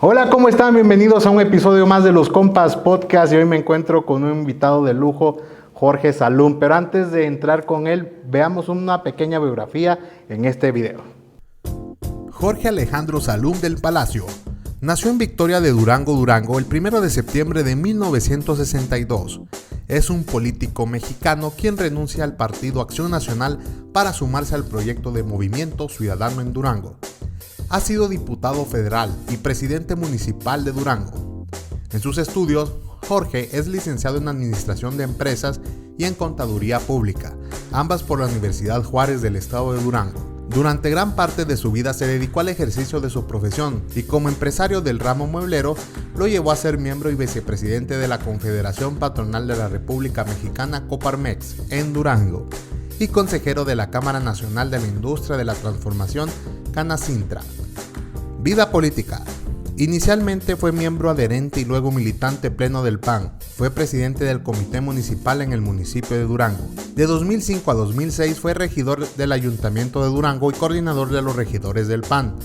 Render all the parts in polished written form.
Hola, ¿cómo están? Bienvenidos a un episodio más de Los Compas Podcast y hoy me encuentro con un invitado de lujo, Jorge Salum. Pero antes de entrar con él, veamos una pequeña biografía en este video. Jorge Alejandro Salum del Palacio nació en Victoria de Durango, Durango, el 1 de septiembre de 1962. Es un político mexicano quien renuncia al Partido Acción Nacional para sumarse al proyecto de Movimiento Ciudadano en Durango. Ha sido diputado federal y presidente municipal de Durango. En sus estudios, Jorge es licenciado en Administración de Empresas y en Contaduría Pública, ambas por la Universidad Juárez del Estado de Durango. Durante gran parte de su vida se dedicó al ejercicio de su profesión y como empresario del ramo mueblero lo llevó a ser miembro y vicepresidente de la Confederación Patronal de la República Mexicana Coparmex en Durango y consejero de la Cámara Nacional de la Industria de la Transformación Canacintra. Vida política. Inicialmente fue miembro adherente y luego militante pleno del PAN. Fue presidente del comité municipal en el municipio de Durango. De 2005 a 2006 fue regidor del Ayuntamiento de Durango y coordinador de los regidores del PAN.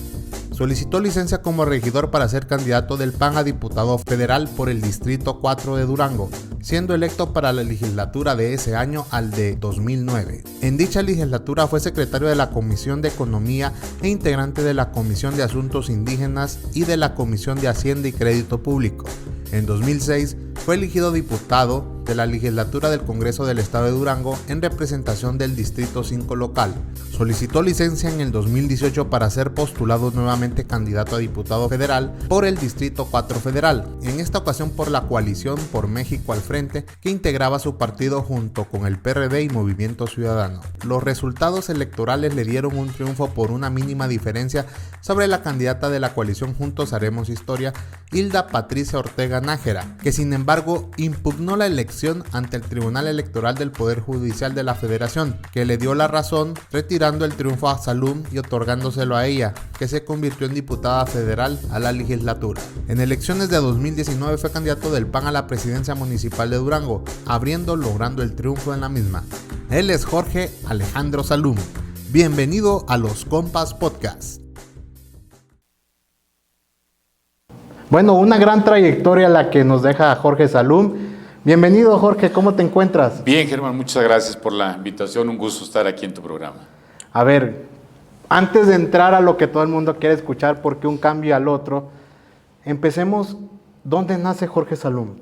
Solicitó licencia como regidor para ser candidato del PAN a diputado federal por el Distrito 4 de Durango, siendo electo para la legislatura de ese año al de 2009. En dicha legislatura fue secretario de la Comisión de Economía e integrante de la Comisión de Asuntos Indígenas y de la Comisión de Hacienda y Crédito Público. En 2006 fue elegido diputado de la legislatura del Congreso del Estado de Durango en representación del Distrito 5 local. Solicitó licencia en el 2018 para ser postulado nuevamente candidato a diputado federal por el Distrito 4 federal, en esta ocasión por la coalición por México al Frente que integraba su partido junto con el PRD y Movimiento Ciudadano. Los resultados electorales le dieron un triunfo por una mínima diferencia sobre la candidata de la coalición Juntos Haremos Historia, Hilda Patricia Ortega Nájera, que sin embargo impugnó la elección ante el Tribunal Electoral del Poder Judicial de la Federación, que le dio la razón retirando el triunfo a Salum y otorgándoselo a ella, que se convirtió en diputada federal a la legislatura. En elecciones de 2019 fue candidato del PAN a la presidencia municipal de Durango, logrando el triunfo en la misma. Él es Jorge Alejandro Salum. Bienvenido a Los Compas Podcast. Bueno, una gran trayectoria la que nos deja Jorge Salum. Bienvenido, Jorge, ¿cómo te encuentras? Bien, Germán, muchas gracias por la invitación, un gusto estar aquí en tu programa. A ver, antes de entrar a lo que todo el mundo quiere escuchar, porque un cambio al otro, empecemos, ¿dónde nace Jorge Salum?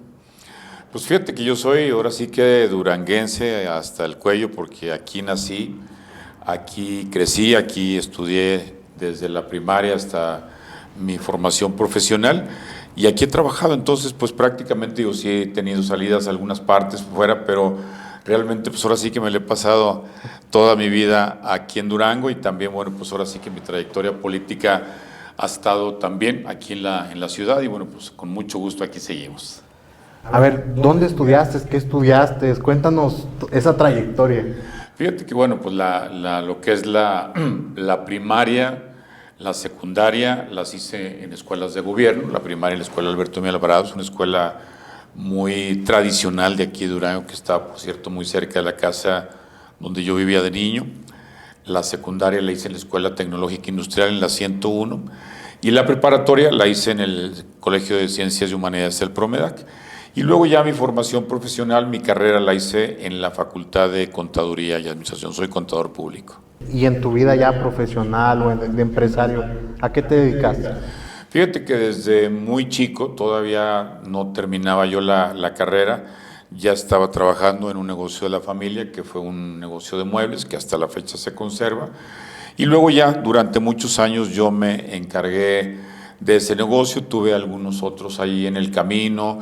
Pues fíjate que yo soy ahora sí que duranguense hasta el cuello, porque aquí nací, aquí crecí, aquí estudié desde la primaria hasta mi formación profesional y aquí he trabajado. Entonces pues prácticamente digo, sí he tenido salidas a algunas partes fuera, pero realmente pues ahora sí que me lo he pasado toda mi vida aquí en Durango y también bueno pues ahora sí que mi trayectoria política ha estado también aquí en la ciudad y bueno pues con mucho gusto aquí seguimos. A ver, ¿dónde estudiaste? ¿Qué estudiaste? Cuéntanos esa trayectoria. Fíjate que bueno pues lo que es la primaria, la secundaria las hice en escuelas de gobierno, la primaria en la escuela Alberto Miguel Alvarado, es una escuela muy tradicional de aquí de Durango que está, por cierto, muy cerca de la casa donde yo vivía de niño. La secundaria la hice en la Escuela Tecnológica Industrial en la 101 y la preparatoria la hice en el Colegio de Ciencias y Humanidades del Promedac. Y luego ya mi formación profesional, mi carrera la hice en la Facultad de Contaduría y Administración, soy contador público. ¿Y en tu vida ya profesional o de empresario, a qué te dedicaste? Fíjate que desde muy chico, todavía no terminaba yo la carrera, ya estaba trabajando en un negocio de la familia, que fue un negocio de muebles, que hasta la fecha se conserva. Y luego ya, durante muchos años, yo me encargué de ese negocio, tuve algunos otros ahí en el camino,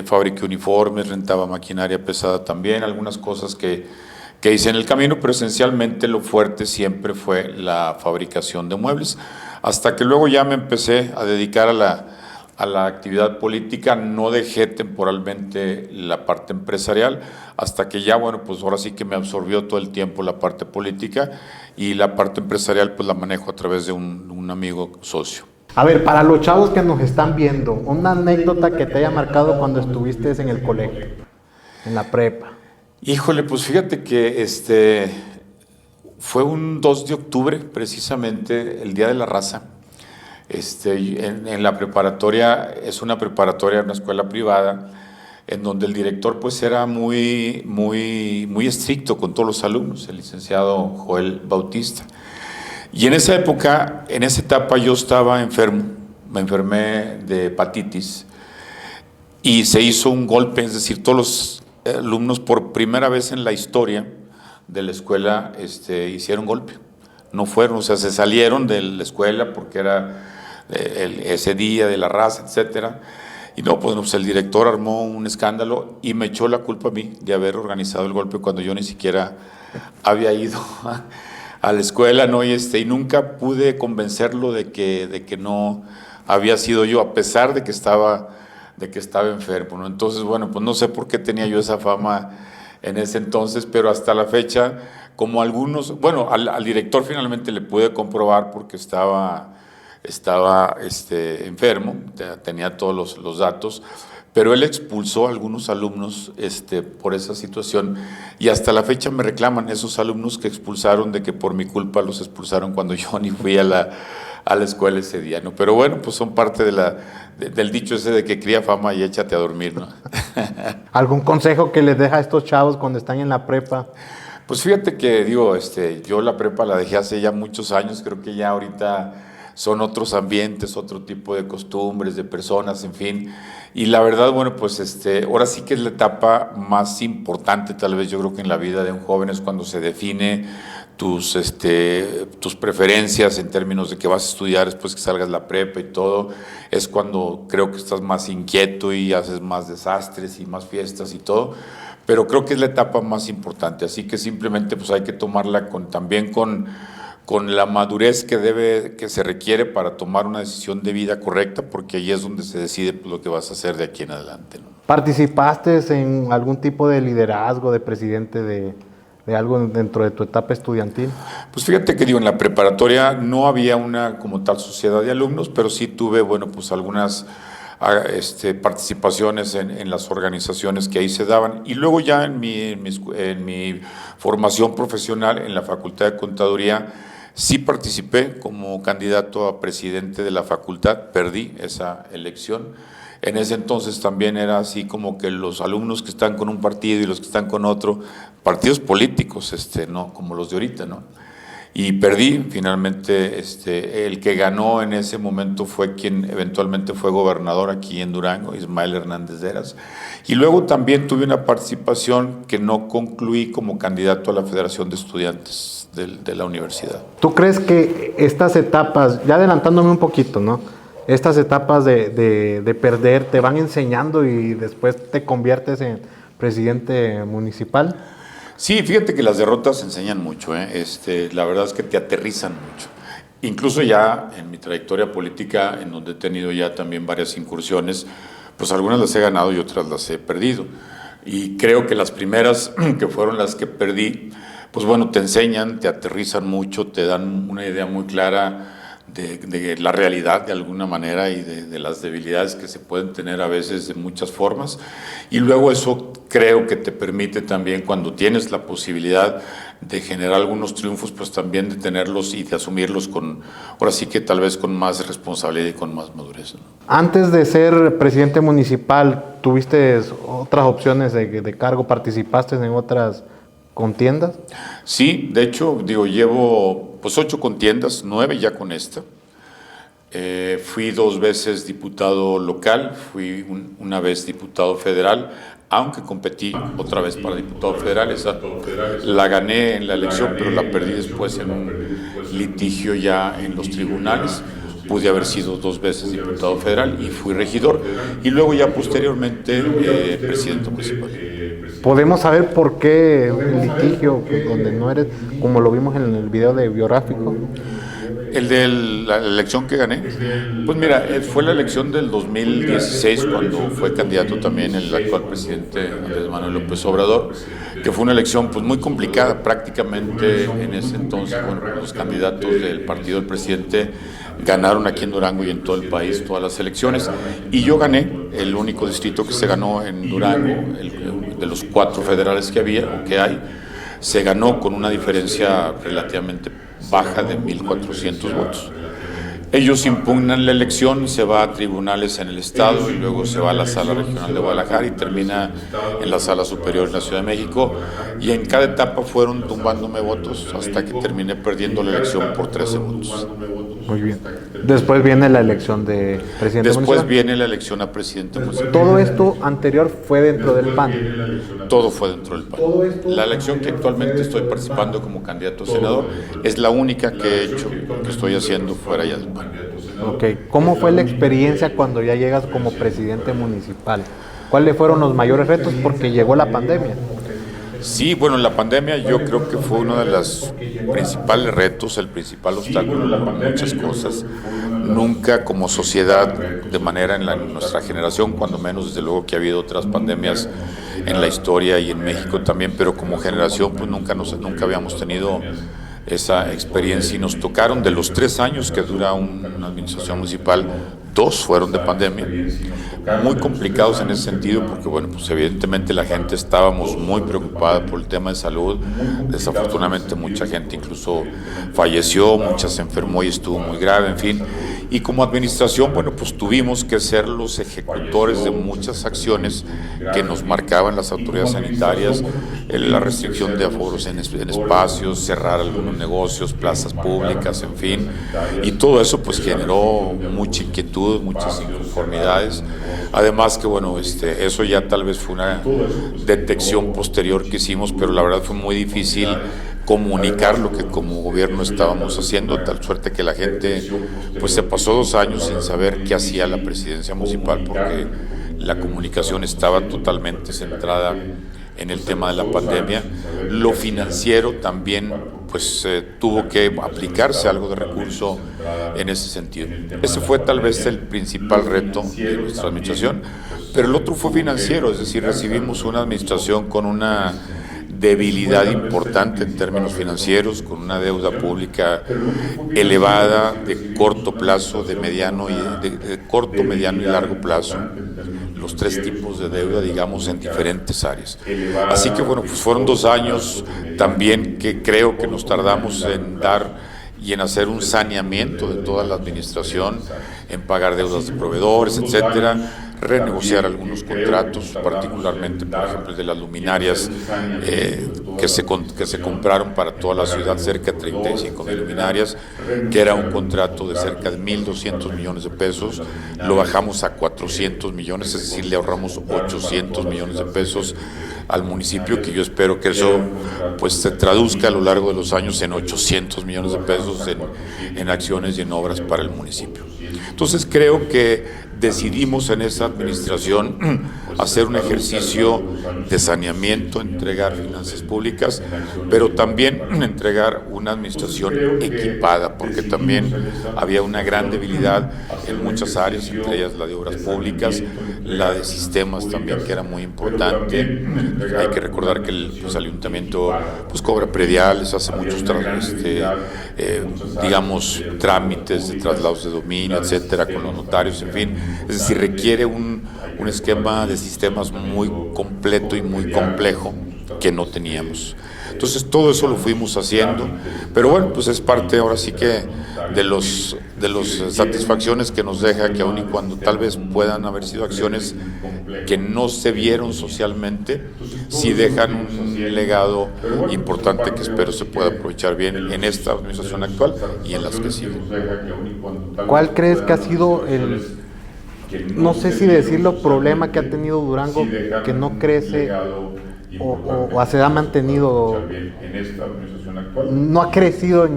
fabriqué uniformes, rentaba maquinaria pesada también, algunas cosas que hice en el camino, pero esencialmente lo fuerte siempre fue la fabricación de muebles, hasta que luego ya me empecé a dedicar a la actividad política, no dejé temporalmente la parte empresarial, hasta que ya, bueno, pues ahora sí que me absorbió todo el tiempo la parte política y la parte empresarial pues la manejo a través de un amigo socio. A ver, para los chavos que nos están viendo, una anécdota que te haya marcado cuando estuviste en el colegio, en la prepa. Híjole, pues fíjate que fue un 2 de octubre, precisamente el Día de la Raza. En la preparatoria, es una preparatoria, una escuela privada, en donde el director pues era muy estricto con todos los alumnos, el licenciado Joel Bautista. Y en esa época, en esa etapa yo estaba enfermo, me enfermé de hepatitis y se hizo un golpe, es decir, todos los alumnos por primera vez en la historia de la escuela hicieron golpe. No fueron, o sea, se salieron de la escuela porque era ese día de la raza, etcétera. Y no, pues el director armó un escándalo y me echó la culpa a mí de haber organizado el golpe cuando yo ni siquiera había ido a la escuela, ¿no? Y nunca pude convencerlo de que no había sido yo, a pesar de que estaba enfermo, ¿no? Entonces, bueno, pues no sé por qué tenía yo esa fama en ese entonces, pero hasta la fecha, como algunos, bueno, al director finalmente le pude comprobar porque estaba enfermo, tenía todos los datos, pero él expulsó a algunos alumnos por esa situación y hasta la fecha me reclaman esos alumnos que expulsaron de que por mi culpa los expulsaron cuando yo ni fui a la escuela ese día, ¿no? Pero bueno, pues son parte del dicho ese de que cría fama y échate a dormir, ¿no? ¿Algún consejo que les deja a estos chavos cuando están en la prepa? Pues fíjate que yo la prepa la dejé hace ya muchos años, creo que ya ahorita son otros ambientes, otro tipo de costumbres, de personas, en fin. Y la verdad, bueno, pues ahora sí que es la etapa más importante, tal vez yo creo que en la vida de un joven es cuando se define tus preferencias en términos de que vas a estudiar después que salgas la prepa y todo. Es cuando creo que estás más inquieto y haces más desastres y más fiestas y todo. Pero creo que es la etapa más importante, así que simplemente pues hay que tomarla también con la madurez que se requiere para tomar una decisión de vida correcta, porque ahí es donde se decide pues, lo que vas a hacer de aquí en adelante, ¿no? ¿Participaste en algún tipo de liderazgo, de presidente de algo dentro de tu etapa estudiantil? Pues fíjate que en la preparatoria no había una como tal sociedad de alumnos, pero sí tuve, bueno, pues algunas participaciones en las organizaciones que ahí se daban. Y luego ya en mi formación profesional en la Facultad de Contaduría, sí participé como candidato a presidente de la facultad, perdí esa elección. En ese entonces también era así como que los alumnos que están con un partido y los que están con otro, partidos políticos, no como los de ahorita, ¿no? Y perdí, finalmente el que ganó en ese momento fue quien eventualmente fue gobernador aquí en Durango, Ismael Hernández de Heras. Y luego también tuve una participación que no concluí como candidato a la Federación de Estudiantes de la universidad. ¿Tú crees que estas etapas, ya adelantándome un poquito, ¿no? Estas etapas de perder te van enseñando y después te conviertes en presidente municipal? Sí, fíjate que las derrotas enseñan mucho, ¿eh? La verdad es que te aterrizan mucho. Incluso ya en mi trayectoria política, en donde he tenido ya también varias incursiones, pues algunas las he ganado y otras las he perdido. Y creo que las primeras, que fueron las que perdí, pues bueno, te enseñan, te aterrizan mucho, te dan una idea muy clara de la realidad de alguna manera y de las debilidades que se pueden tener a veces de muchas formas. Y luego eso creo que te permite también, cuando tienes la posibilidad de generar algunos triunfos, pues también de tenerlos y de asumirlos ahora sí que tal vez con más responsabilidad y con más madurez, ¿no? Antes de ser presidente municipal, ¿tuviste otras opciones de cargo? ¿Participaste en otras contiendas? Sí, de hecho, llevo pues 8 contiendas, 9 ya con esta. Fui 2 veces diputado local, fui una vez diputado federal, aunque competí otra vez para diputado federal. Esa la gané en la elección, pero la perdí después en un litigio ya en los tribunales. Pude haber sido 2 veces diputado federal y fui regidor. Y luego ya posteriormente presidente municipal. ¿Podemos saber por qué el litigio donde no eres, como lo vimos en el video de biográfico? El de la elección que gané, pues mira, fue la elección del 2016 cuando fue candidato también el actual presidente Andrés Manuel López Obrador, que fue una elección pues muy complicada. Prácticamente en ese entonces, bueno, los candidatos del partido del presidente ganaron aquí en Durango y en todo el país todas las elecciones, y yo gané el único distrito que se ganó en Durango, de los 4 federales que había o que hay, se ganó con una diferencia relativamente baja de 1,400 votos. Ellos impugnan la elección, se va a tribunales en el Estado y luego se va a la Sala Regional de Guadalajara y termina en la Sala Superior de la Ciudad de México. Y en cada etapa fueron tumbándome votos hasta que terminé perdiendo la elección por 13 votos. Muy bien. Después viene la elección de presidente Después municipal. viene la elección a presidente municipal. Todo esto anterior fue dentro del PAN. Todo fue dentro del PAN. La elección que actualmente estoy participando como candidato a senador es la única que he hecho, que estoy haciendo fuera ya del PAN. Ok. ¿Cómo fue la experiencia cuando ya llegas como presidente municipal? ¿Cuáles fueron los mayores retos? Porque llegó la pandemia. Sí, bueno, la pandemia yo creo que fue uno de los principales retos, el principal obstáculo para muchas cosas. Nunca como sociedad, de manera en nuestra generación, cuando menos desde luego que ha habido otras pandemias en la historia y en México también, pero como generación pues nunca habíamos tenido esa experiencia y nos tocaron de los 3 años que dura una administración municipal, 2 fueron de pandemia, muy complicados en ese sentido porque bueno, pues evidentemente la gente estábamos muy preocupada por el tema de salud, desafortunadamente mucha gente incluso falleció, mucha se enfermó y estuvo muy grave, en fin, y como administración, bueno, pues tuvimos que ser los ejecutores de muchas acciones que nos marcaban las autoridades sanitarias, la restricción de aforos en espacios, cerrar algunos negocios, plazas públicas, en fin, y todo eso pues generó mucha inquietud, muchas inconformidades, además que bueno, eso ya tal vez fue una detección posterior que hicimos, pero la verdad fue muy difícil comunicar lo que como gobierno estábamos haciendo, tal suerte que la gente pues se pasó 2 años sin saber qué hacía la presidencia municipal porque la comunicación estaba totalmente centrada en el tema de la pandemia. Lo financiero también pues tuvo que aplicarse algo de recurso en ese sentido. Ese fue tal vez el principal reto de nuestra administración, pero el otro fue financiero, es decir, recibimos una administración con una debilidad importante en términos financieros, con una deuda pública elevada de corto plazo, de corto, mediano y largo plazo, los 3 tipos de deuda, digamos, en diferentes áreas. Así que bueno, pues fueron 2 años también que creo que nos tardamos en dar y en hacer un saneamiento de toda la administración, en pagar deudas de proveedores, etcétera, renegociar algunos contratos, particularmente, por ejemplo, el de las luminarias que se compraron para toda la ciudad, cerca de 35,000 luminarias, que era un contrato de cerca de 1,200 millones de pesos, lo bajamos a 400 millones, es decir, le ahorramos 800 millones de pesos al municipio, que yo espero que eso pues se traduzca a lo largo de los años en 800 millones de pesos en acciones y en obras para el municipio. Entonces creo que decidimos en esa administración hacer un ejercicio de saneamiento, entregar finanzas públicas, pero también entregar una administración equipada, porque también había una gran debilidad en muchas áreas, entre ellas la de obras públicas, la de sistemas también, que era muy importante. Hay que recordar que el ayuntamiento pues cobra prediales, hace muchos digamos trámites de traslados de dominio, etcétera, con los notarios, en fin. Es decir, requiere un esquema de sistemas muy completo y muy complejo que no teníamos. Entonces todo eso lo fuimos haciendo, pero bueno, pues es parte ahora sí que de los satisfacciones que nos deja, que aun y cuando tal vez puedan haber sido acciones que no se vieron socialmente, sí dejan un legado importante que espero se pueda aprovechar bien en esta administración actual y en las que siguen. ¿Cuál crees que ha sido no sé si decirlo, problema que ha tenido Durango, que no crece o se ha mantenido, no ha crecido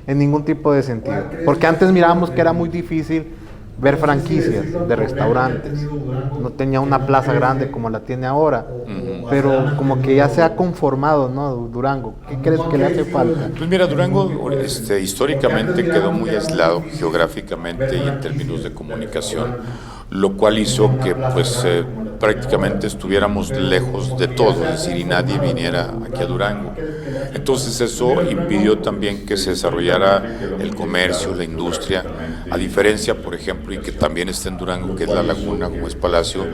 en ningún tipo de sentido? Porque antes mirábamos que era muy difícil ver franquicias de restaurantes, no tenía una plaza grande como la tiene ahora, pero como que ya se ha conformado, ¿no? Durango, ¿qué crees que le hace falta? Pues mira, Durango históricamente quedó muy aislado geográficamente y en términos de comunicación, lo cual hizo que pues prácticamente estuviéramos lejos de todo, es decir, y nadie viniera aquí a Durango. Entonces eso impidió también que se desarrollara el comercio, la industria, a diferencia, por ejemplo, y que también está en Durango, que es La Laguna, como es Palacio,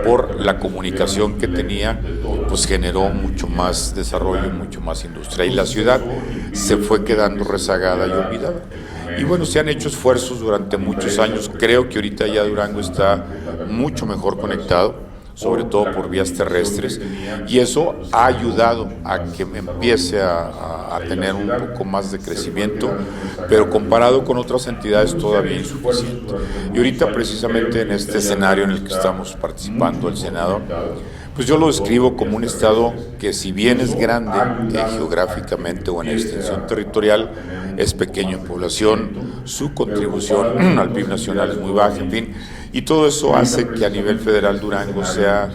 por la comunicación que tenía, pues generó mucho más desarrollo y mucho más industria. Y la ciudad se fue quedando rezagada y olvidada. Y bueno, se han hecho esfuerzos durante muchos años. Creo que ahorita ya Durango está mucho mejor conectado, sobre todo por vías terrestres, y eso ha ayudado a que empiece a tener un poco más de crecimiento, pero comparado con otras entidades todavía insuficiente. Y ahorita precisamente en este escenario en el que estamos participando, el Senado, pues yo lo describo como un estado que, si bien es grande geográficamente o en extensión territorial, es pequeño en población, su contribución al PIB nacional es muy baja, en fin, y todo eso hace que a nivel federal Durango sea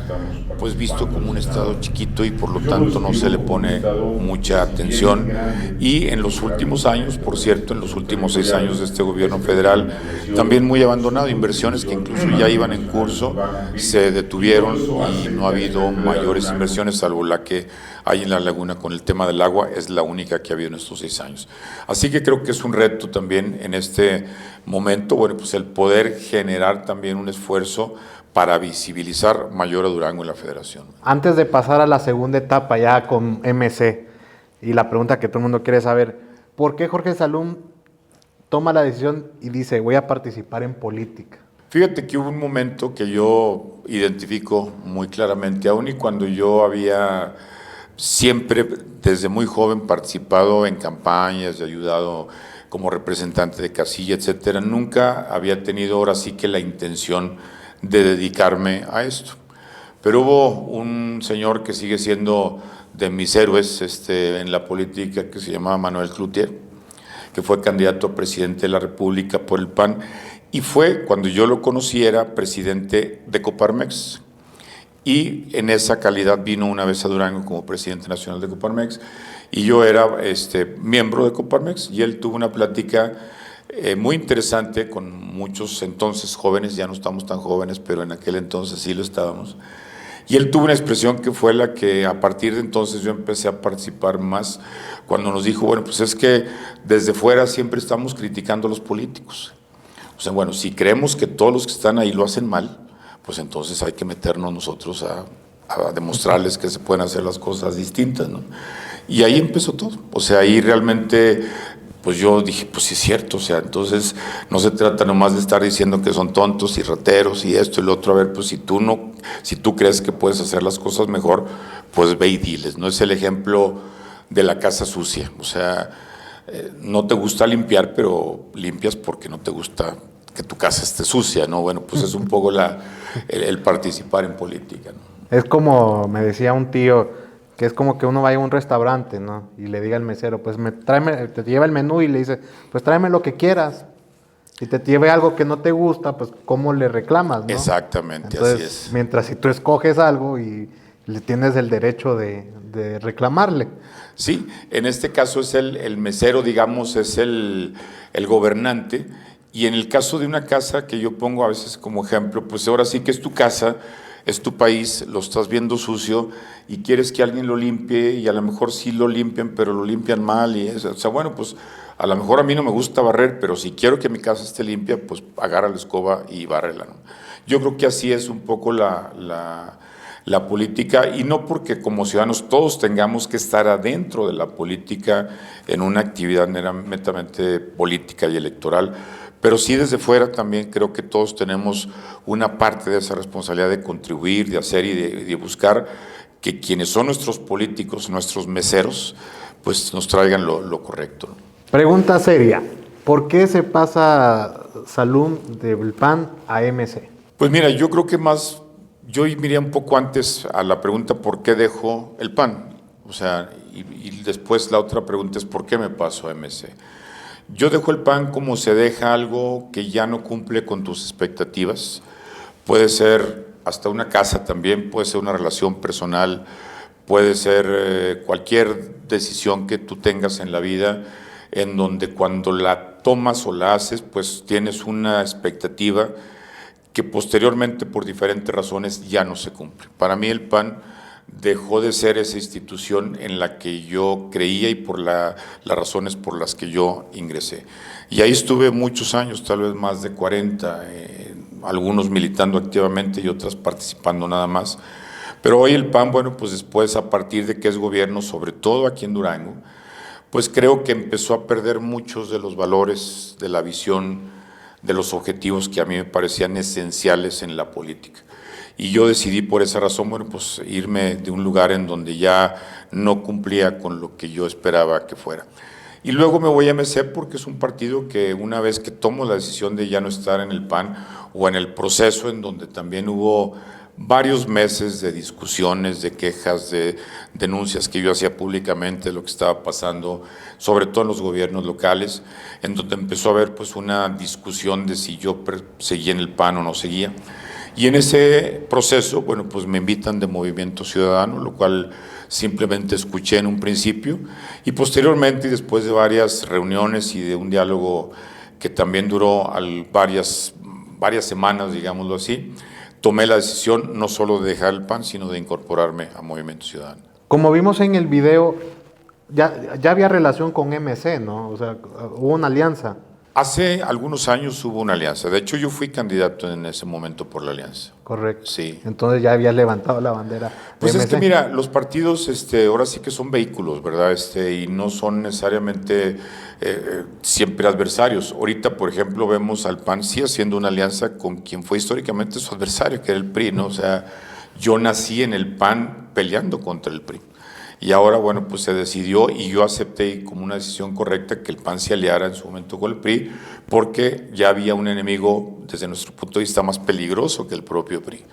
pues visto como un estado chiquito y por lo tanto no se le pone mucha atención. Y en los últimos años, por cierto, en los últimos 6 años de este gobierno federal, también muy abandonado. Inversiones que incluso ya iban en curso se detuvieron y no ha habido mayores inversiones, salvo la que hay en la laguna con el tema del agua, es la única que ha habido en estos 6 años. Así que creo que es un reto también en este momento, bueno, pues el poder generar también un esfuerzo para visibilizar mayor a Durango en la federación. Antes de pasar a la segunda etapa ya con MC, y la pregunta que todo el mundo quiere saber, ¿por qué Jorge Salum toma la decisión y dice, voy a participar en política? Fíjate que hubo un momento que yo identifico muy claramente, aun y cuando yo había siempre desde muy joven participado en campañas y ayudado como representante de casilla, etcétera, nunca había tenido ahora sí que la intención de dedicarme a esto. Pero hubo un señor que sigue siendo de mis héroes en la política, que se llamaba Manuel Cloutier, que fue candidato a presidente de la República por el PAN, y fue, cuando yo lo conocí, era presidente de Coparmex, y en esa calidad vino una vez a Durango como presidente nacional de Coparmex, y yo era miembro de Coparmex, y él tuvo una plática muy interesante con muchos entonces jóvenes, ya no estamos tan jóvenes, pero en aquel entonces sí lo estábamos. Y él tuvo una expresión que fue la que a partir de entonces yo empecé a participar más, cuando nos dijo, bueno, pues es que desde fuera siempre estamos criticando a los políticos. O sea, bueno, si creemos que todos los que están ahí lo hacen mal, pues entonces hay que meternos nosotros a demostrarles que se pueden hacer las cosas distintas, ¿no? Y ahí empezó todo. O sea, ahí realmente pues yo dije, pues sí es cierto, o sea, entonces no se trata nomás de estar diciendo que son tontos y rateros y esto y lo otro. A ver, pues si tú crees que puedes hacer las cosas mejor, pues ve y diles. No es el ejemplo de la casa sucia, o sea, no te gusta limpiar, pero limpias porque no te gusta que tu casa esté sucia, ¿no? Bueno, pues es un poco el participar en política, ¿no? Es como me decía un tío, que es como que uno vaya a un restaurante, ¿no? Y le diga al mesero, pues te lleva el menú y le dice, pues tráeme lo que quieras. Si te lleve algo que no te gusta, pues ¿cómo le reclamas, no? Exactamente, entonces, así es. Mientras si tú escoges algo y le tienes el derecho de reclamarle. Sí, en este caso es el mesero, digamos, es el gobernante. Y en el caso de una casa que yo pongo a veces como ejemplo, pues ahora sí que es tu casa, es tu país, lo estás viendo sucio y quieres que alguien lo limpie y a lo mejor sí lo limpian, pero lo limpian mal y eso. O sea, bueno, pues a lo mejor a mí no me gusta barrer, pero si quiero que mi casa esté limpia, pues agarra la escoba y bárrela, ¿no? Yo creo que así es un poco la política, y no porque como ciudadanos todos tengamos que estar adentro de la política en una actividad netamente política y electoral, pero sí desde fuera también creo que todos tenemos una parte de esa responsabilidad de contribuir, de hacer y de buscar que quienes son nuestros políticos, nuestros meseros, pues nos traigan lo correcto, ¿no? Pregunta seria, ¿por qué se pasa Salum del PAN a MC? Pues mira, yo creo que yo iría un poco antes a la pregunta ¿por qué dejo el PAN? O sea, y después la otra pregunta es ¿por qué me paso a MC? Yo dejo el PAN como se deja algo que ya no cumple con tus expectativas. Puede ser hasta una casa también, puede ser una relación personal, puede ser cualquier decisión que tú tengas en la vida, en donde cuando la tomas o la haces, pues tienes una expectativa que posteriormente por diferentes razones ya no se cumple. Para mí el PAN dejó de ser esa institución en la que yo creía y por las razones por las que yo ingresé. Y ahí estuve muchos años, tal vez más de 40, algunos militando activamente y otras participando nada más. Pero hoy el PAN, bueno, pues después a partir de que es gobierno, sobre todo aquí en Durango, pues creo que empezó a perder muchos de los valores, de la visión, de los objetivos que a mí me parecían esenciales en la política. Y yo decidí por esa razón, bueno, pues irme de un lugar en donde ya no cumplía con lo que yo esperaba que fuera. Y luego me voy a MC porque es un partido que una vez que tomo la decisión de ya no estar en el PAN o en el proceso en donde también hubo varios meses de discusiones, de quejas, de denuncias que yo hacía públicamente de lo que estaba pasando, sobre todo en los gobiernos locales, en donde empezó a haber pues una discusión de si yo seguía en el PAN o no seguía. Y en ese proceso, bueno, pues me invitan de Movimiento Ciudadano, lo cual simplemente escuché en un principio, y posteriormente, y después de varias reuniones y de un diálogo que también duró varias semanas, digámoslo así, tomé la decisión no solo de dejar el PAN, sino de incorporarme a Movimiento Ciudadano. Como vimos en el video, ya había relación con MC, ¿no? O sea, hubo una alianza. Hace algunos años hubo una alianza. De hecho, yo fui candidato en ese momento por la alianza. Correcto. Sí. Entonces ya habías levantado la bandera. Pues de es que MC. mira, los partidos ahora sí que son vehículos, ¿verdad? Y no son necesariamente siempre adversarios. Ahorita, por ejemplo, vemos al PAN sí haciendo una alianza con quien fue históricamente su adversario, que era el PRI, ¿no? O sea, yo nací en el PAN peleando contra el PRI. Y ahora, bueno, pues se decidió y yo acepté como una decisión correcta que el PAN se aliara en su momento con el PRI, porque ya había un enemigo, desde nuestro punto de vista, más peligroso que el propio PRI.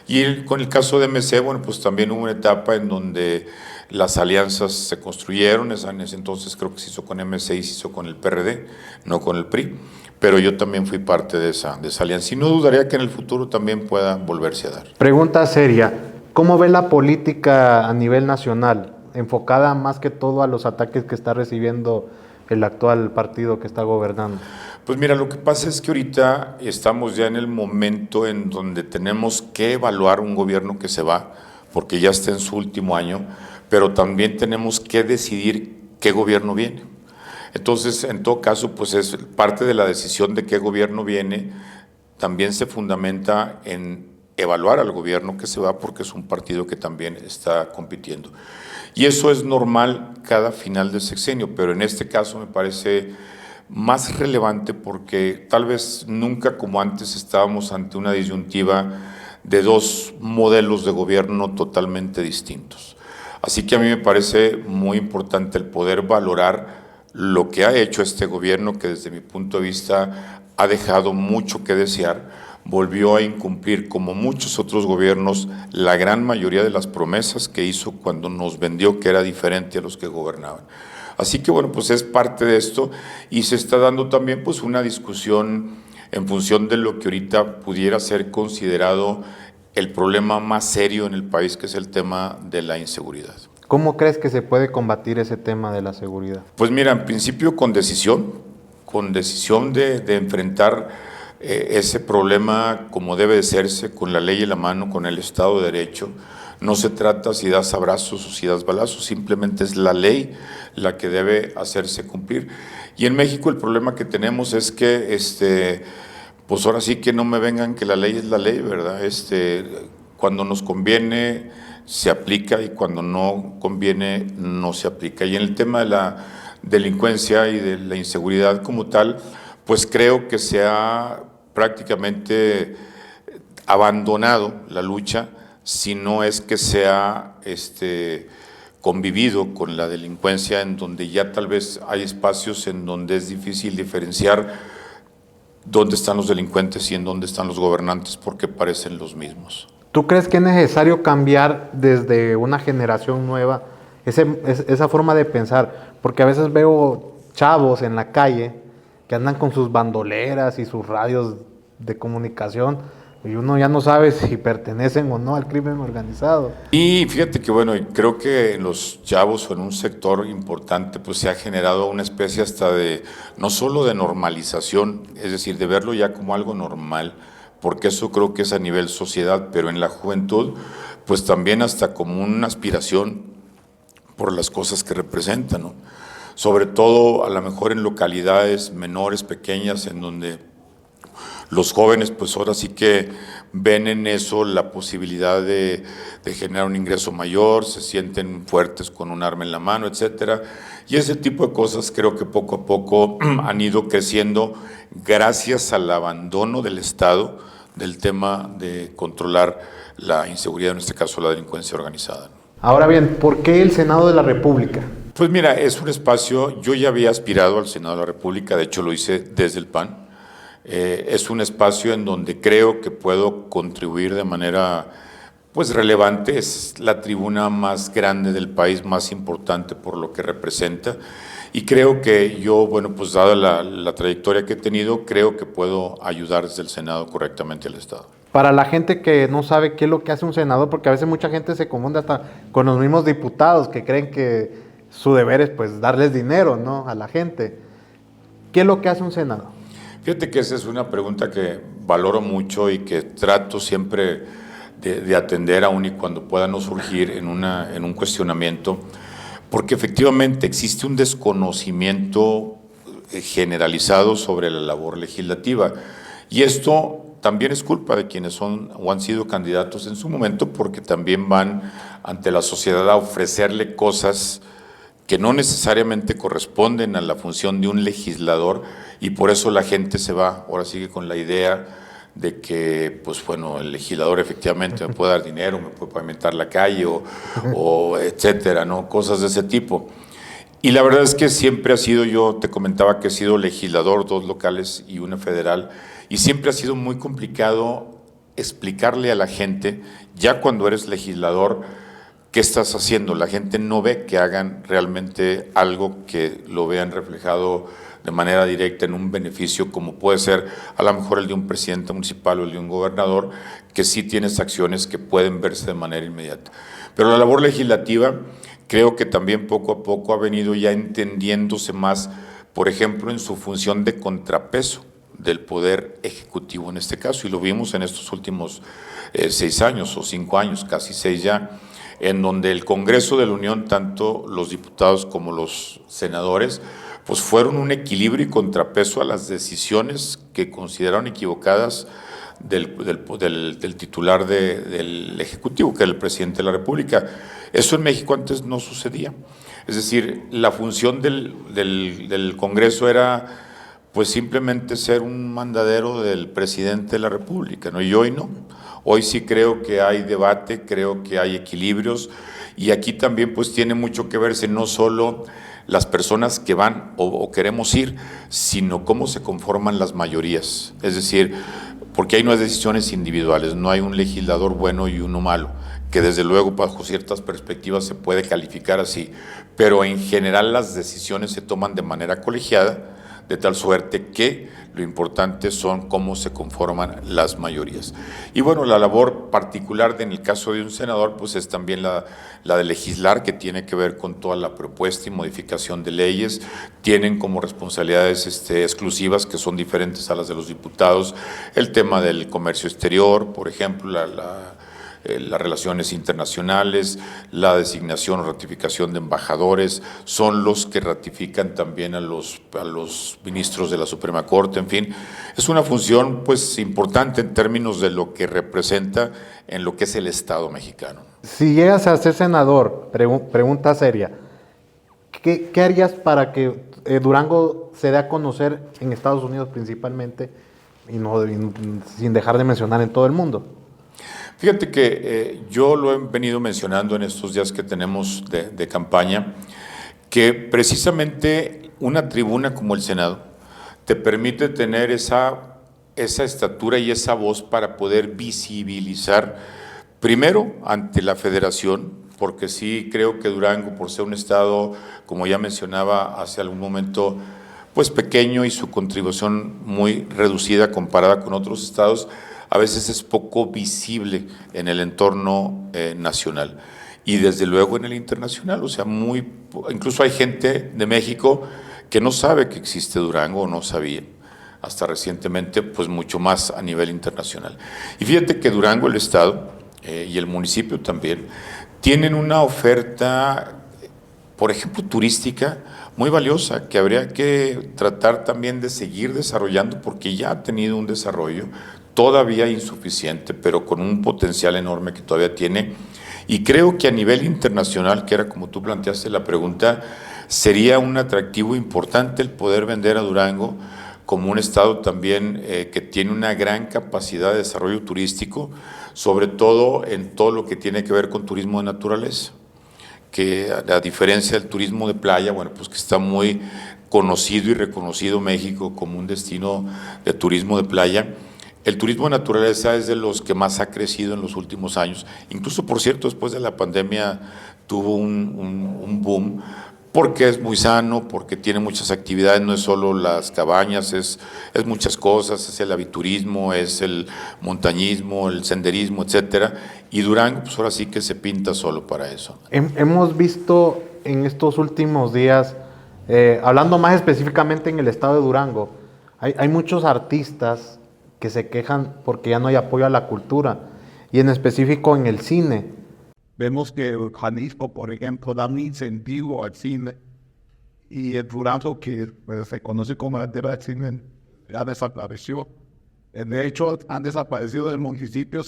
Y con el caso de MC, bueno, pues también hubo una etapa en donde las alianzas se construyeron, en ese entonces creo que se hizo con MC y se hizo con el PRD, no con el PRI, pero yo también fui parte de esa alianza y no dudaría que en el futuro también pueda volverse a dar. Pregunta seria, ¿cómo ve la política a nivel nacional, enfocada más que todo a los ataques que está recibiendo el actual partido que está gobernando? Pues mira, lo que pasa es que ahorita estamos ya en el momento en donde tenemos que evaluar un gobierno que se va, porque ya está en su último año, pero también tenemos que decidir qué gobierno viene. Entonces, en todo caso, pues es parte de la decisión de qué gobierno viene, también se fundamenta en evaluar al gobierno que se va, porque es un partido que también está compitiendo. Y eso es normal cada final de sexenio, pero en este caso me parece más relevante porque tal vez nunca como antes estábamos ante una disyuntiva de dos modelos de gobierno totalmente distintos. Así que a mí me parece muy importante el poder valorar lo que ha hecho este gobierno, que desde mi punto de vista ha dejado mucho que desear. Volvió a incumplir, como muchos otros gobiernos, la gran mayoría de las promesas que hizo cuando nos vendió que era diferente a los que gobernaban. Así que bueno, pues es parte de esto y se está dando también pues una discusión en función de lo que ahorita pudiera ser considerado el problema más serio en el país, que es el tema de la inseguridad. ¿Cómo crees que se puede combatir ese tema de la seguridad? Pues mira, en principio con decisión de enfrentar ese problema como debe de serse, con la ley en la mano, con el Estado de Derecho. No se trata si das abrazos o si das balazos, simplemente es la ley la que debe hacerse cumplir. Y en México el problema que tenemos es que, pues ahora sí que no me vengan que la ley es la ley, ¿verdad? Cuando nos conviene se aplica y cuando no conviene no se aplica. Y en el tema de la delincuencia y de la inseguridad como tal, pues creo que se ha prácticamente abandonado la lucha, si no es que se ha convivido con la delincuencia, en donde ya tal vez hay espacios en donde es difícil diferenciar dónde están los delincuentes y en dónde están los gobernantes, porque parecen los mismos. ¿Tú crees que es necesario cambiar desde una generación nueva esa forma de pensar? Porque a veces veo chavos en la calle que andan con sus bandoleras y sus radios de comunicación y uno ya no sabe si pertenecen o no al crimen organizado. Y fíjate que bueno, creo que en los chavos o en un sector importante pues se ha generado una especie hasta de, no solo de normalización, es decir, de verlo ya como algo normal, porque eso creo que es a nivel sociedad, pero en la juventud pues también hasta como una aspiración por las cosas que representan, ¿no? Sobre todo a lo mejor en localidades menores, pequeñas, en donde Los jóvenes pues ahora sí que ven en eso la posibilidad de generar un ingreso mayor, se sienten fuertes con un arma en la mano, etcétera. Y ese tipo de cosas creo que poco a poco han ido creciendo gracias al abandono del Estado del tema de controlar la inseguridad, en este caso la delincuencia organizada. Ahora bien, ¿por qué el Senado de la República? Pues mira, es un espacio, yo ya había aspirado al Senado de la República, de hecho lo hice desde el PAN. Es un espacio en donde creo que puedo contribuir de manera pues relevante. Es la tribuna más grande del país, más importante por lo que representa, y creo que yo, bueno, pues dada la trayectoria que he tenido, creo que puedo ayudar desde el Senado correctamente al Estado. Para la gente que no sabe qué es lo que hace un senador, porque a veces mucha gente se confunde hasta con los mismos diputados que creen que su deber es pues darles dinero, ¿no?, a la gente. ¿Qué es lo que hace un senador? Fíjate que esa es una pregunta que valoro mucho y que trato siempre de atender, aun y cuando pueda no surgir en un cuestionamiento, porque efectivamente existe un desconocimiento generalizado sobre la labor legislativa, y esto también es culpa de quienes son o han sido candidatos en su momento, porque también van ante la sociedad a ofrecerle cosas que no necesariamente corresponden a la función de un legislador, y por eso la gente se va, ahora sigue con la idea de que, pues bueno, el legislador efectivamente me puede dar dinero, me puede pavimentar la calle o etcétera, ¿no? Cosas de ese tipo. Y la verdad es que siempre ha sido, yo te comentaba que he sido legislador, 2 locales y 1 federal, y siempre ha sido muy complicado explicarle a la gente, ya cuando eres legislador, qué estás haciendo. La gente no ve que hagan realmente algo que lo vean reflejado de manera directa en un beneficio, como puede ser a lo mejor el de un presidente municipal o el de un gobernador, que sí tienes acciones que pueden verse de manera inmediata. Pero la labor legislativa creo que también poco a poco ha venido ya entendiéndose más, por ejemplo, en su función de contrapeso del Poder Ejecutivo en este caso, y lo vimos en estos últimos 6 años o 5 años, casi 6 ya, en donde el Congreso de la Unión, tanto los diputados como los senadores, pues fueron un equilibrio y contrapeso a las decisiones que consideraron equivocadas del titular del Ejecutivo, que era el presidente de la República. Eso en México antes no sucedía. Es decir, la función del Congreso era pues simplemente ser un mandadero del presidente de la República, ¿no? Y hoy no. Hoy sí creo que hay debate, creo que hay equilibrios, y aquí también pues tiene mucho que verse no solo las personas que van o queremos ir, sino cómo se conforman las mayorías. Es decir, porque ahí no hay decisiones individuales, no hay un legislador bueno y uno malo, que desde luego bajo ciertas perspectivas se puede calificar así, pero en general las decisiones se toman de manera colegiada, de tal suerte que lo importante son cómo se conforman las mayorías. Y bueno, la labor particular en el caso de un senador pues es también la de legislar, que tiene que ver con toda la propuesta y modificación de leyes. Tienen como responsabilidades exclusivas, que son diferentes a las de los diputados, el tema del comercio exterior, por ejemplo, las relaciones internacionales, la designación o ratificación de embajadores, son los que ratifican también a los ministros de la Suprema Corte, en fin. Es una función pues importante en términos de lo que representa en lo que es el Estado mexicano. Si llegas a ser senador, pregunta seria, ¿qué harías para que Durango se dé a conocer en Estados Unidos principalmente y sin dejar de mencionar en todo el mundo? Fíjate que yo lo he venido mencionando en estos días que tenemos de campaña, que precisamente una tribuna como el Senado te permite tener esa estatura y esa voz para poder visibilizar, primero, ante la Federación, porque sí creo que Durango, por ser un estado, como ya mencionaba hace algún momento, pues pequeño y su contribución muy reducida comparada con otros estados, a veces es poco visible en el entorno nacional y desde luego en el internacional. O sea, incluso hay gente de México que no sabe que existe Durango o no sabía hasta recientemente, pues mucho más a nivel internacional. Y fíjate que Durango, el estado y el municipio también, tienen una oferta, por ejemplo, turística muy valiosa que habría que tratar también de seguir desarrollando porque ya ha tenido un desarrollo todavía insuficiente, pero con un potencial enorme que todavía tiene. Y creo que a nivel internacional, que era como tú planteaste la pregunta, sería un atractivo importante el poder vender a Durango como un estado también que tiene una gran capacidad de desarrollo turístico, sobre todo en todo lo que tiene que ver con turismo de naturaleza, que a diferencia del turismo de playa, bueno, pues que está muy conocido y reconocido México como un destino de turismo de playa. El turismo de naturaleza es de los que más ha crecido en los últimos años. Incluso, por cierto, después de la pandemia tuvo un boom, porque es muy sano, porque tiene muchas actividades, no es solo las cabañas, es muchas cosas, es el aviturismo, es el montañismo, el senderismo, etcétera. Y Durango, pues ahora sí que se pinta solo para eso. Hemos visto en estos últimos días, hablando más específicamente en el estado de Durango, hay muchos artistas que se quejan porque ya no hay apoyo a la cultura, y en específico en el cine. Vemos que Jalisco, por ejemplo, da un incentivo al cine y el Durango, que pues, se conoce como la tierra del cine, ya desapareció. De hecho, han desaparecido del municipio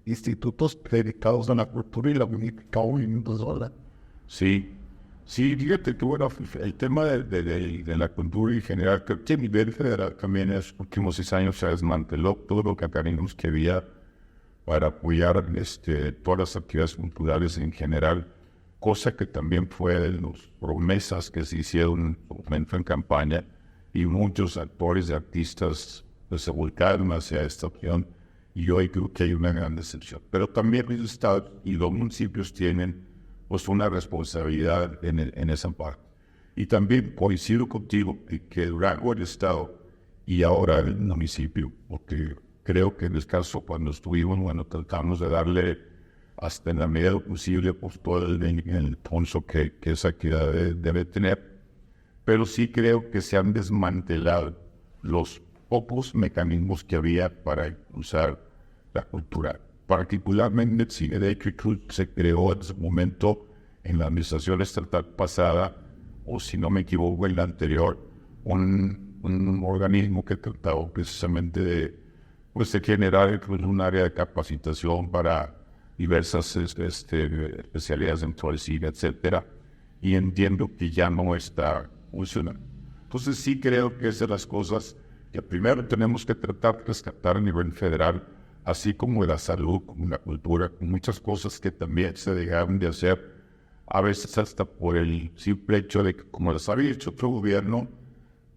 institutos dedicados a la cultura y la movimientos sola. Sí, sí, fíjate que bueno, el tema de la cultura en general, creo que a nivel federal también en los últimos 6 años se desmanteló todo lo que acá que había para apoyar todas las actividades culturales en general, cosa que también fue de las promesas que se hicieron en su momento en campaña, y muchos actores y artistas se volcaron hacia esta opción, y hoy creo que hay una gran decepción. Pero también el Estado y los municipios tienen pues una responsabilidad en esa parte. Y también coincido contigo que Durango, el Estado, y ahora el municipio, porque creo que en el caso cuando estuvimos, bueno, tratamos de darle hasta en la medida de lo posible pues, todo el impulso que esa actividad debe tener. Pero sí creo que se han desmantelado los pocos mecanismos que había para impulsar la cultura. Particularmente el cine. De hecho, se creó en ese momento en la administración estatal pasada, o si no me equivoco, en la anterior, un organismo que trataba precisamente de generar un área de capacitación para diversas especialidades dentro del cine, etcétera, y entiendo que ya no está funcionando. Entonces sí creo que es de las cosas que primero tenemos que tratar de rescatar a nivel federal, así como de la salud, como la cultura, con muchas cosas que también se dejaron de hacer, a veces hasta por el simple hecho de que, como las había hecho otro gobierno,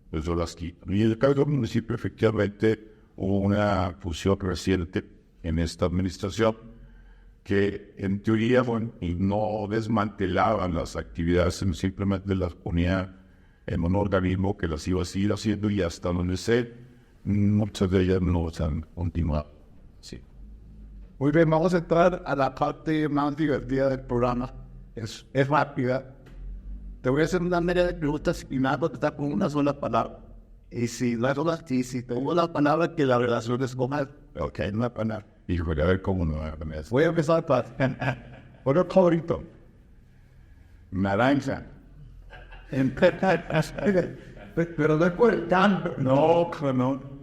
pues yo las quito. Y en el caso del municipio, efectivamente, hubo una fusión reciente en esta administración que en teoría no desmantelaban las actividades, sino simplemente las ponía en un organismo que las iba a seguir haciendo, y hasta donde sé, muchas de ellas no se han continuado. Sí. Muy bien, vamos a entrar a la parte más divertida del programa. Es rápida. Te voy a hacer una serie de preguntas y nada contestar con una sola palabra. Y si no es sola, si tengo la palabra que la relación es con él, ok, una palabra. Híjole, a ver cómo no. Voy a empezar por el favorito. Naranja. Pero no es por el tanto. No.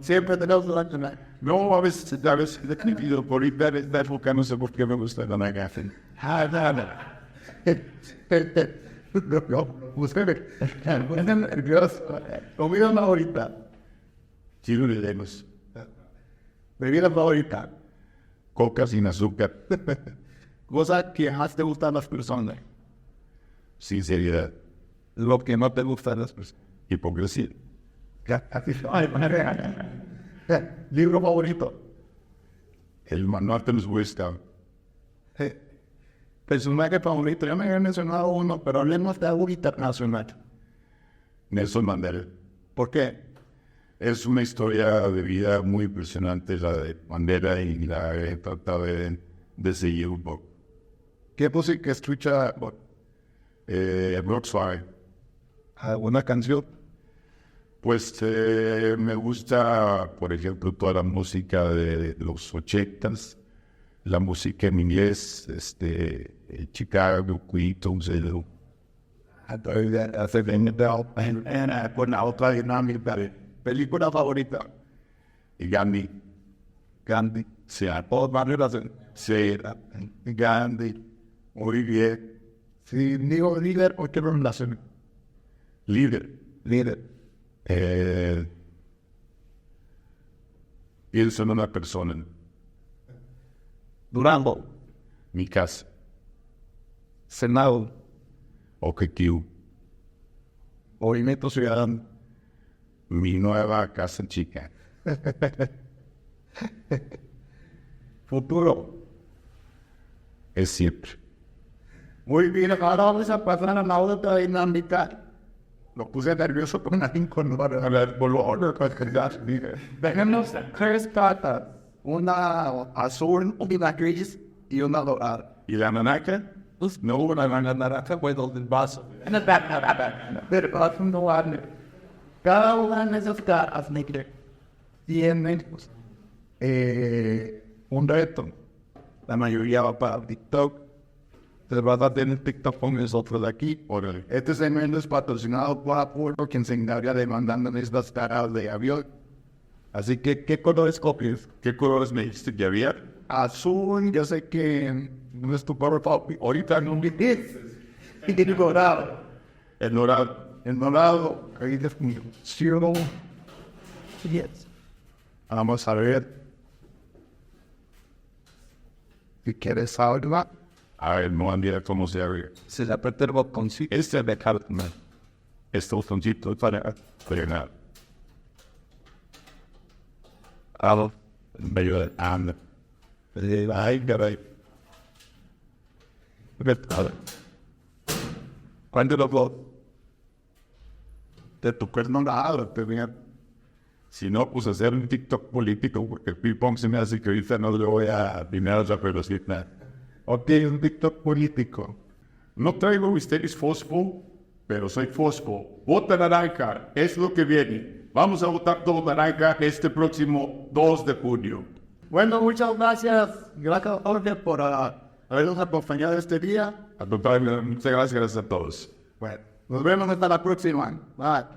Siempre tenemos la naranja. No, a veces he tenido por ir a esta época, no sé por qué me gusta la naranja. Comida favorita. Chile de lejos. Bebida favorita. Coca sin azúcar. Cosa que más te gusta a las personas. Sinceridad. Lo que no te gusta a las personas. Hipocresía. Libro favorito. El manual de los Boy Scouts. Personaje favorito. Ya me había mencionado uno, pero hablemos de algo internacional. Nelson Mandela. ¿Por qué? Es una historia de vida muy impresionante la de Mandela, y la he tratado de seguir un poco. ¿Qué música escucha? Volkswagen. ¿Alguna canción? Pues me gusta, por ejemplo, toda la música de los 80s, la música en inglés, Chicago, Queen, Entonces, hace bien con la otra dinámica de película favorita. Y Gandhi. Gandhi. Sí, a todas maneras. Sí, Gandhi. Muy bien. Sí, digo líder, ¿por qué no lo hacen? Líder. Líder. Pienso en una persona. Durango. Mi casa. Senado. Objetivo. Movimiento Ciudadano. Mi nueva casa chica. Futuro. Es siempre. Muy bien, ahora vamos a pasar a la otra dinámica. Lo puse nervioso con la Tenemos 3 cartas. Una azul, una gris y una dorada. ¿Y la naranja? Pues no, una naranja fue donde el vaso. Pero vaso no vale. Cada una de esas cartas tiene un reto. La mayoría va para TikTok. Se va a tener TikTok con nosotros de aquí. Órale. Este segmento es patrocinado por Apolo, quien se encarga de mandarnos estas caras de avión. Así que, ¿qué colores copias? ¿Qué colores me dijiste que había? Azul, yo sé que no es tu color favorito. Ahorita no me dices. Y el dorado. El dorado. El dorado. Ahí definición. Yes. Vamos a ver. Si quieres saber, A ver, no mira cómo se abre. se le aprieta el botoncito. Este de Cartman. Este botoncito para frenar. Me ayuda. Anda. Ay, caray. ¿Cuándo lo veo? Te tocó el dorado, te vean. Si no, pues hacer un TikTok político, porque el ping-pong se me hace que ahorita no le voy a atinar a esa velocidad. Ok, un TikTok político. No traigo mis tenis fosfo, pero soy fosfo. Vota naranja, es lo que viene. Vamos a votar todo naranja este próximo 2 de junio. Bueno, muchas gracias. Gracias, Jorge, por habernos acompañado este día. Muchas gracias a todos. Bueno, nos vemos hasta la próxima. Bye.